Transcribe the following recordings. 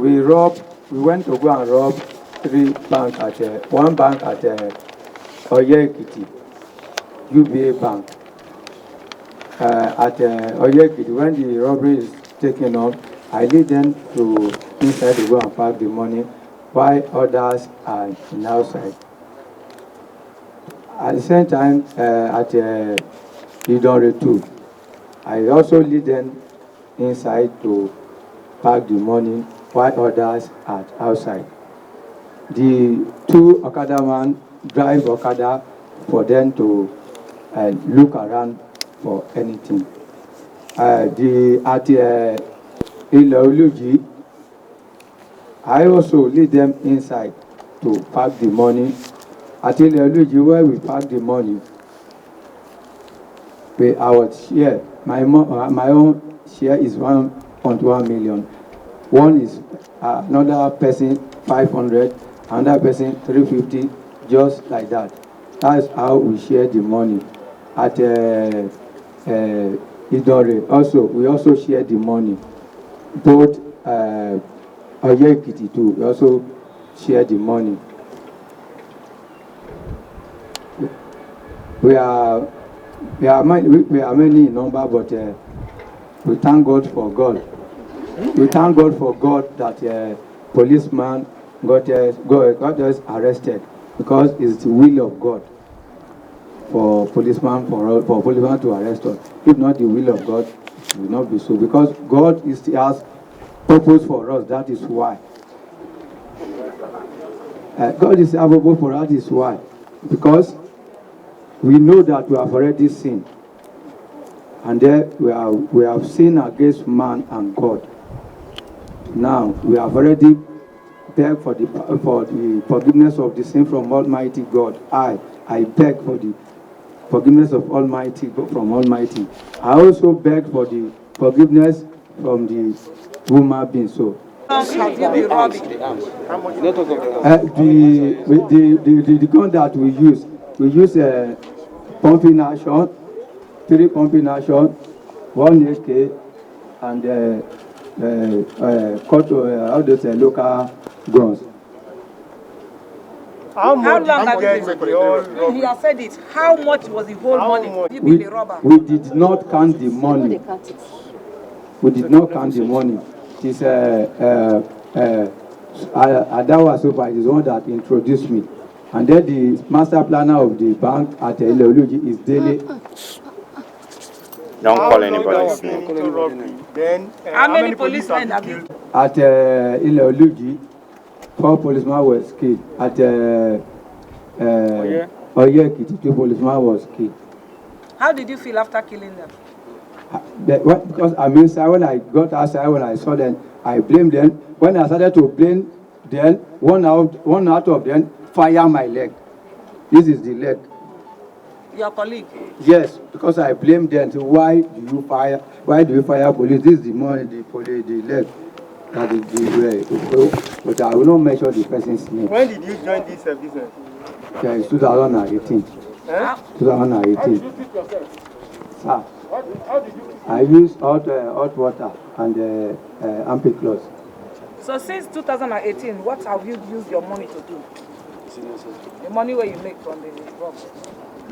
We went to go and rob one bank at Ojo Ekiti, UBA Bank. At Ojo Ekiti, when the robbery is taken up, I lead them to inside to go and park the money, while others are in outside. At the same time, at Idore too, I also lead them inside to park the money, while others are outside. The two Okada man drive Okada for them to look around for anything. At Ileoluji, I also lead them inside to park the money. At Ileoluji, where we park the money, I was share. My own share is 1.1 million. One is another person 500, another person 350, just like that. That's how we share the money. At Idore, we also share the money. Both Ojo Ekiti too, we also share the money. We are many in number, but we thank God for God. We thank God for God that policeman got us arrested, because it's the will of God for policeman to arrest us. If not the will of God, it will not be so. Because God has purpose for us. That is why. God is able for us. That is why. Because we know that we have already sinned, and then we have sinned against man and God. Now we have already begged for the forgiveness of the sin from Almighty God. I beg for the forgiveness of Almighty God from Almighty. I also beg for the forgiveness from the woman being so. Have you been robbing? The gun that we use pumping action, 3 pumping action, 1 AK, and local guns. How long have you been robbing? He has said it. How much was the whole money? You been a robber? We did not count the money. We did not count the money. It's Adawa Super is the one that introduced me. And then the master planner of the bank at Ileoluji is daily. Don't call anybody's name. Then, how many policemen have you? At Ileoluji, 4 policemen were killed. At Ojo Ekiti, 2 policemen was killed. How did you feel after killing them? Because I'm inside. When I got outside, when I saw them, I blamed them. When I started to blame them, one out of them fired my leg. This is the leg. Your colleague? Yes, because I blamed them. So why do you fire police? This is the money, the leg. That is but I will not mention the person's name. When did you join this business? Yeah, it's 2018. Huh? 2018. How did you treat yourself? Sir, how did you? I use hot water and ampiclos. So since 2018, what have you used your money to do? The money where you make from the rob?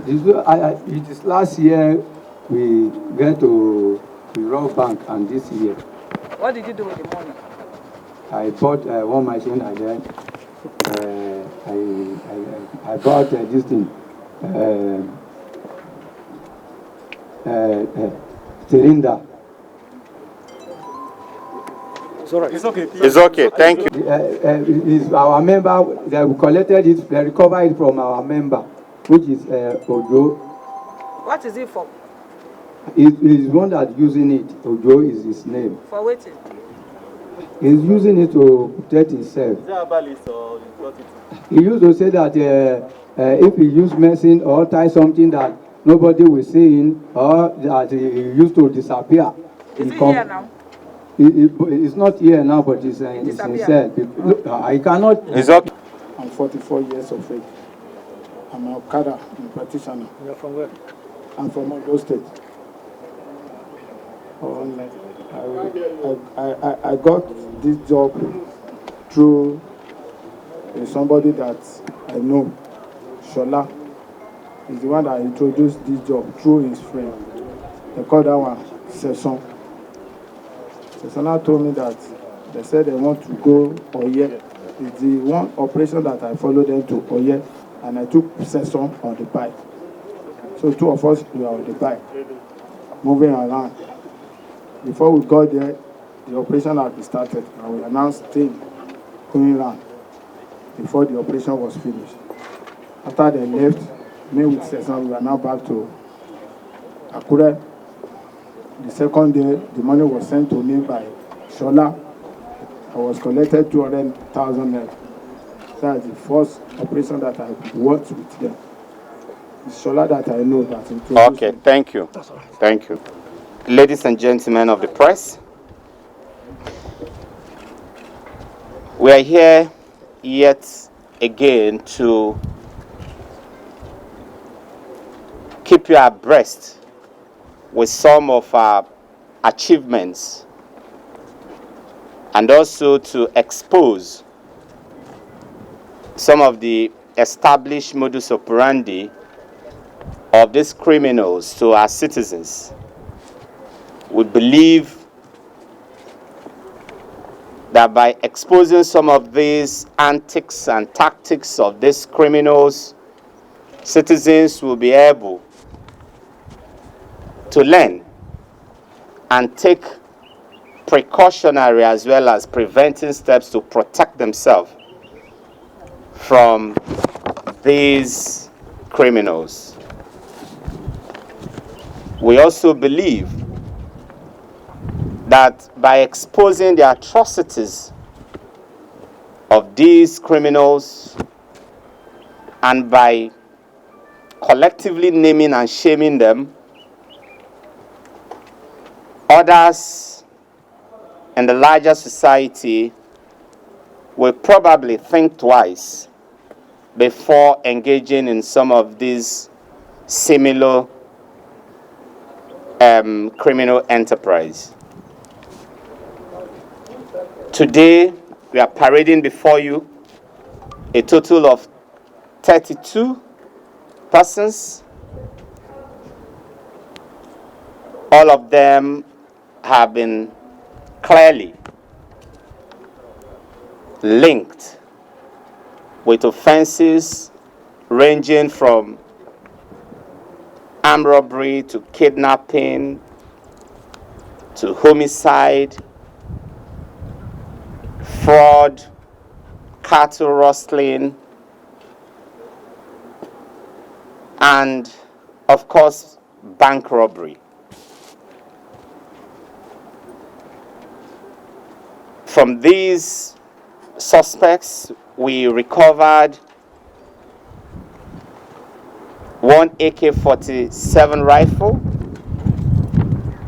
It is last year we get to the rob bank, and this year. What did you do with the money? I bought one machine, and then I bought this thing, cylinder. It's all right. It's okay. It's okay. Thank you. Is our member. They collected it. They recovered it from our member, which is Ojo. What is it for? He's one that using it. Ojo is his name. For waiting. He's using it to protect himself. Is that a balance or you got it? He used to say that if he use medicine or tie something that nobody will see him, or that he used to disappear. Is he here now? It's not here now, but it's himself. I cannot. It's okay. I'm 44 years of age. I'm an Okada practitioner. You're from where? I'm from Ondo State. I got this job through somebody that I know, Shola. Is the one that introduced this job through his friend. They call that one Session. Session told me that they said they want to go Oye. It's the one operation that I followed them to Oye, and I took Session on the bike. So two of us were on the bike, moving around. Before we got there, the operation had been started, and we announced staying, going around before the operation was finished. After they left, me with Session, we were now back to Akure. The second day, the money was sent to me by Shola. I was collected 200,000 naira. That's the first operation that I worked with them. It's Shola that I know that introduced Okay, me. thank you. Thank you. Ladies and gentlemen of the press, we are here yet again to keep you abreast with some of our achievements and also to expose some of the established modus operandi of these criminals to our citizens. We believe that by exposing some of these antics and tactics of these criminals, citizens will be able to learn and take precautionary as well as preventing steps to protect themselves from these criminals. We also believe that by exposing the atrocities of these criminals and by collectively naming and shaming them, others in the larger society will probably think twice before engaging in some of these similar criminal enterprise. Today, we are parading before you a total of 32 persons. All of them have been clearly linked with offenses ranging from armed robbery to kidnapping to homicide, fraud, cattle rustling, and of course bank robbery. From these suspects, we recovered one AK-47 rifle,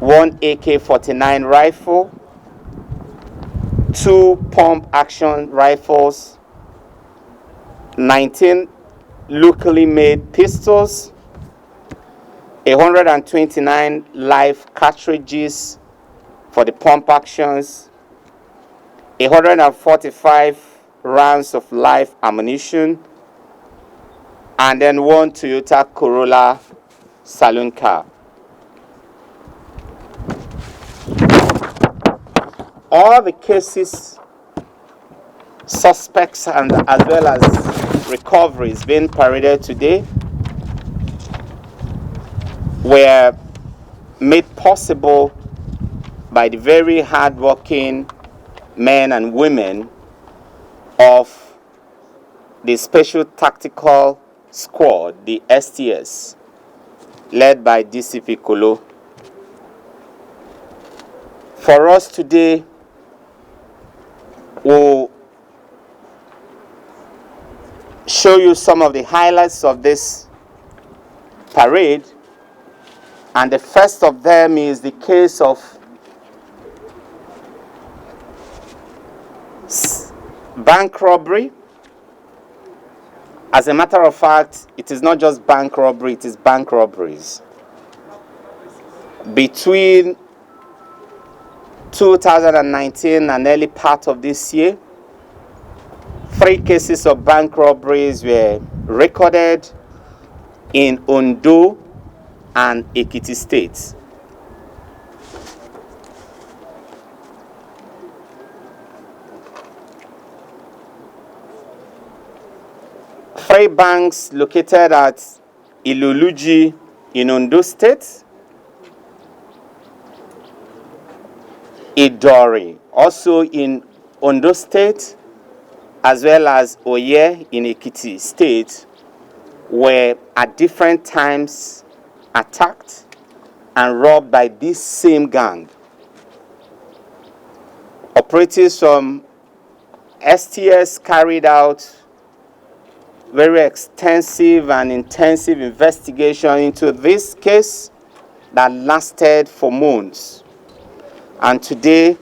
one AK-49 rifle, 2 pump-action rifles, 19 locally made pistols, 129 live cartridges for the pump actions, 145 rounds of live ammunition, and then 1 Toyota Corolla saloon car. All the cases, suspects, and as well as recoveries being paraded today were made possible by the very hardworking men and women of the Special Tactical Squad, the STS, led by DCP Kolo. For us today, we'll show you some of the highlights of this parade, and the first of them is the case of bank robbery. As a matter of fact, it is not just bank robbery, it is bank robberies. Between 2019 and early part of this year, 3 cases of bank robberies were recorded in Ondo and Ekiti State. Three banks located at Iloluji in Ondo State, Idori also in Ondo State, as well as Oye in Ekiti State, were at different times attacked and robbed by this same gang. Operatives from STS carried out very extensive and intensive investigation into this case that lasted for months. And today,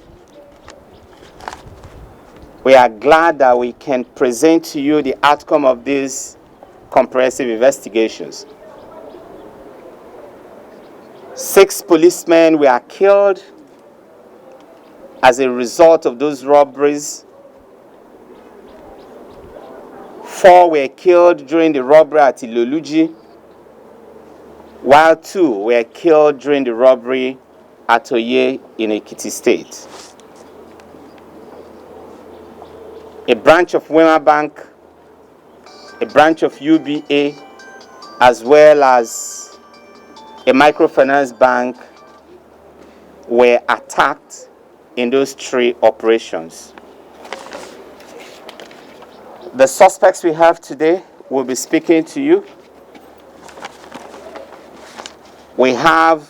we are glad that we can present to you the outcome of these comprehensive investigations. 6 policemen were killed as a result of those robberies. 4 were killed during the robbery at Iloluji, while 2 were killed during the robbery at Oye in Ekiti State. A branch of Wema Bank, a branch of UBA, as well as a microfinance bank were attacked in those 3 operations. The suspects we have today will be speaking to you. We have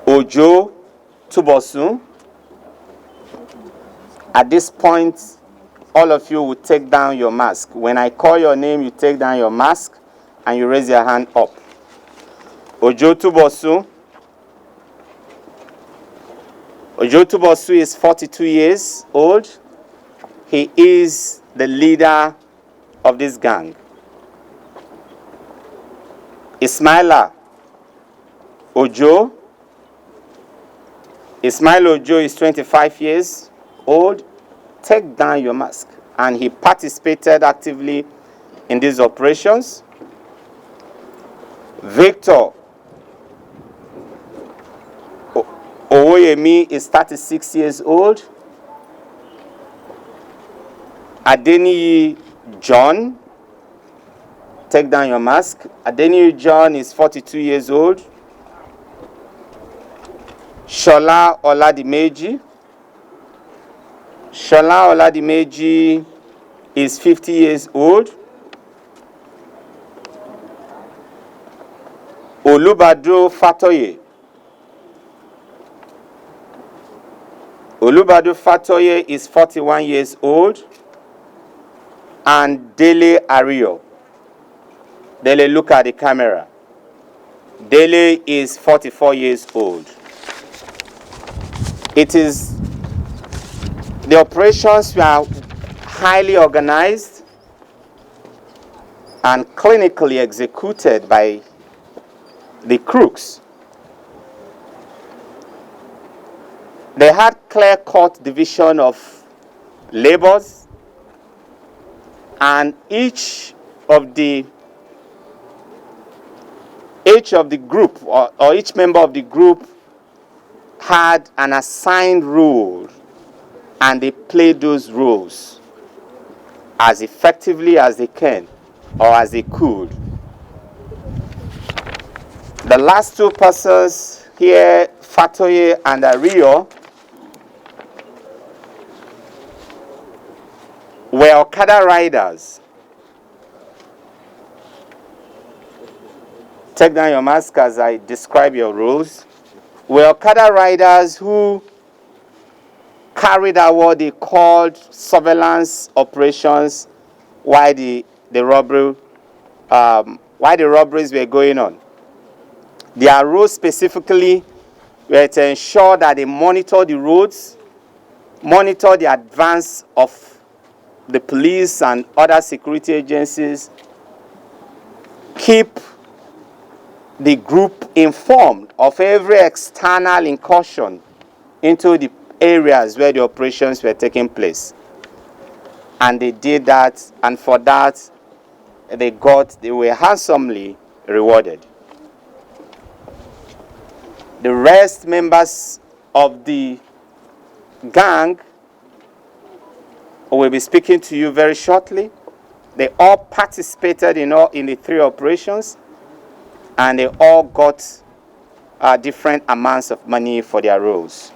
Ojo Tubusun. At this point, all of you will take down your mask. When I call your name, you take down your mask and you raise your hand up. Ojo Tubusun. Ojo Tubusun is 42 years old. He is the leader of this gang. Ismail Ojo is 25 years old. Take down your mask. And he participated actively in these operations. Victor Owoyemi is 36 years old. Adeniyi John, take down your mask. Adeniyi John is 42 years old. Shola Oladimeji. Shola Oladimeji is 50 years old. Olubado Fatoye. Olubado Fatoye is 41 years old. And Dele Ario. Dele, look at the camera. Dele is 44 years old. The operations were highly organized and clinically executed by the crooks. They had clear-cut division of labors, and each of the group or each member of the group had an assigned role, and they played those roles as effectively as they can or as they could. The last 2 persons here, Fatoye and Ario, were Okada riders. Take down your mask as I describe your roles. Were Okada riders who carried out what they called surveillance operations while the robberies were going on. Their roles specifically were to ensure that they monitor the roads, monitor the advance of the police and other security agencies, keep the group informed of every external incursion into the areas where the operations were taking place. And they did that, and for that, they were handsomely rewarded. The rest members of the gang will be speaking to you very shortly. They all participated in the 3 operations, and they all got different amounts of money for their roles.